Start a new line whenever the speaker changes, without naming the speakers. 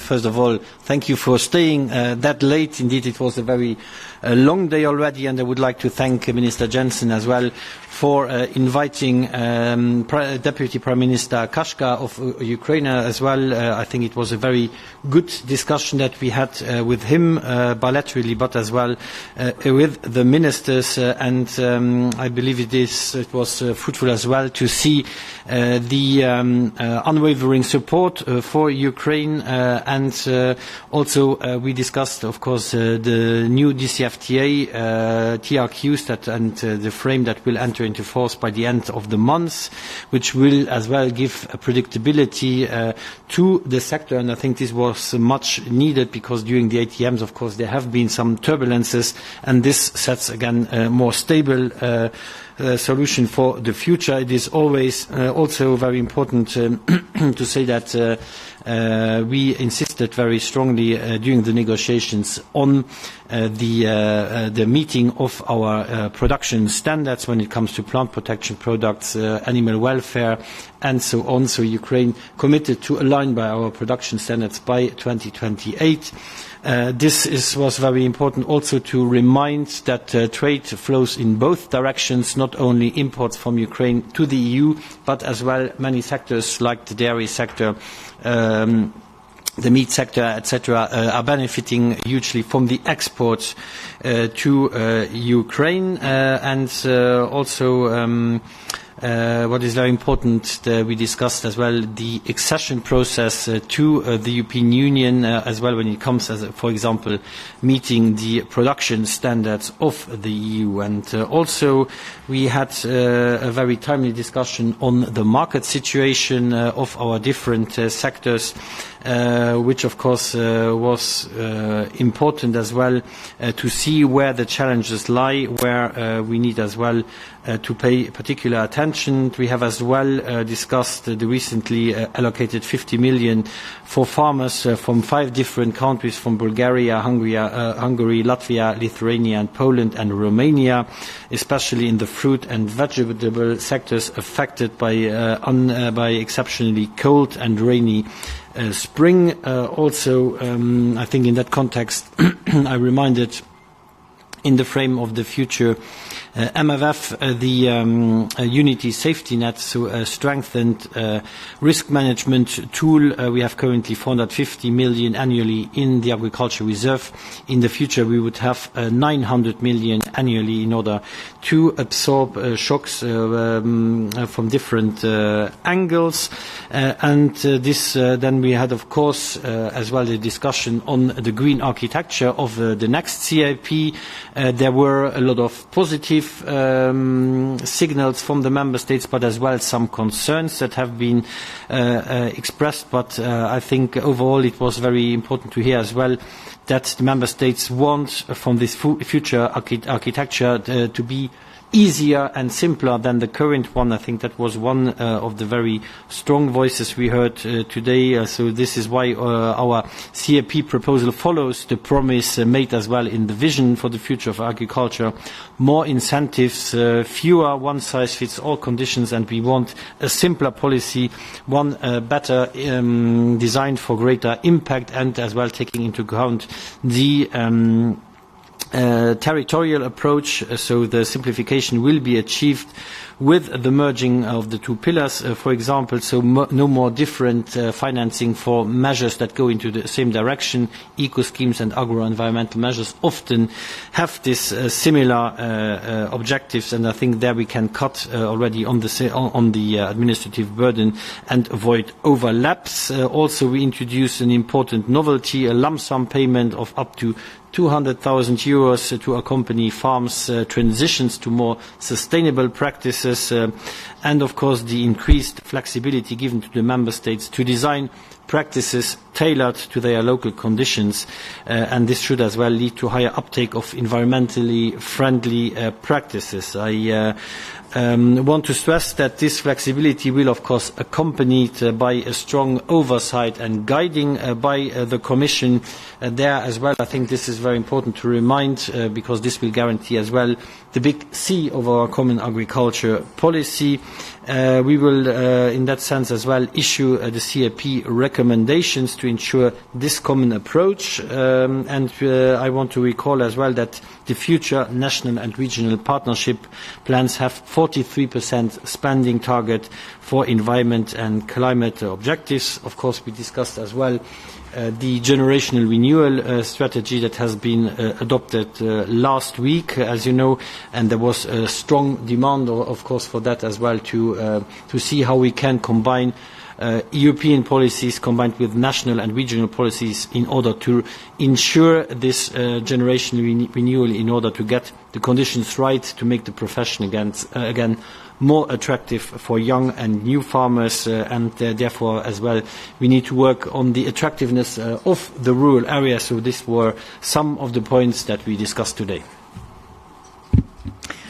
first of all, thank you for staying that late. Indeed, it was a very long day already, and I would like to thank Minister Jensen as well for inviting Deputy Prime Minister Kashka of Ukraine as well. I think it was a very good discussion that we had with him bilaterally, but as well with the ministers, and I believe it was fruitful as well to see the unwavering support for Ukraine, and also we discussed, of course, the new DCFTA TRQs and the frame that will enter into force by the end of the month, which will as well give predictability to the sector. And I think this was much needed, because during the ATMs, of course, there have been some turbulences, and this sets again a more stable solution for the future. It is always also very important to say that we insisted very strongly during the negotiations on the meeting of our production standards when it comes to plant protection products, animal welfare, and so on. So Ukraine committed to align by our production standards by 2028. This was very important also to remind that trade flows in both directions, not only imports from Ukraine to the EU, but as well many sectors like the dairy sector, the meat sector, etc., are benefiting hugely from the exports to Ukraine, and also what is very important, we discussed as well the accession process to the European Union, as well when it comes, for example, meeting the production standards of the EU. And also we had a very timely discussion on the market situation of our different sectors, which of course was important as well to see where the challenges lie, where we need as well to pay particular attention. We have as well discussed the recently allocated 50 million for farmers from 5 different countries, from Bulgaria, Hungary, Latvia, Lithuania, and Poland and Romania, especially in the fruit and vegetable sectors affected by exceptionally cold and rainy spring. Also, I think in that context, I reminded, in the frame of the future MFF, the Unity Safety Net, so a strengthened risk management tool. We have currently 450 million annually in the agriculture reserve. In the future, we would have 900 million annually in order to absorb shocks from different angles. And this then we had, of course, as well the discussion on the green architecture of the next CIP. There were a lot of positive signals from the member states, but as well some concerns that have been expressed. But I think overall it was very important to hear as well that the member states want from this future architecture to be easier and simpler than the current one. I think that was one of the very strong voices we heard today. So this is why our CAP proposal follows the promise made as well in the vision for the future of agriculture. More incentives, fewer one-size-fits-all conditions, and we want a simpler policy, one better designed for greater impact, and as well taking into account the territorial approach. So the simplification will be achieved with the merging of the 2 pillars, for example, so no more different financing for measures that go into the same direction. Eco schemes and agro-environmental measures often have this similar objectives, and I think there we can cut already on the administrative burden and avoid overlaps. Also, we introduce an important novelty, a lump sum payment of up to 200,000 euros to accompany farms' transitions to more sustainable practices, and of course the increased flexibility given to the member states to design practices tailored to their local conditions, and this should as well lead to higher uptake of environmentally friendly practices. I want to stress that this flexibility will of course accompanied by a strong oversight and guiding by the Commission there as well. I think this is very important to remind, because this will guarantee as well the big C of our common agriculture policy. We will in that sense as well issue the CAP recommendations to ensure this common approach. And I want to recall as well that the future national and regional partnership plans have 43% spending target for environment and climate objectives. Of course, we discussed as well the generational renewal strategy that has been adopted last week, as you know, and there was a strong demand, of course, for that as well, to see how we can combine European policies combined with national and regional policies in order to ensure this generational renewal, in order to get the conditions right to make the profession again more attractive for young and new farmers, and therefore as well we need to work on the attractiveness of the rural areas. So these were some of the points that we discussed today.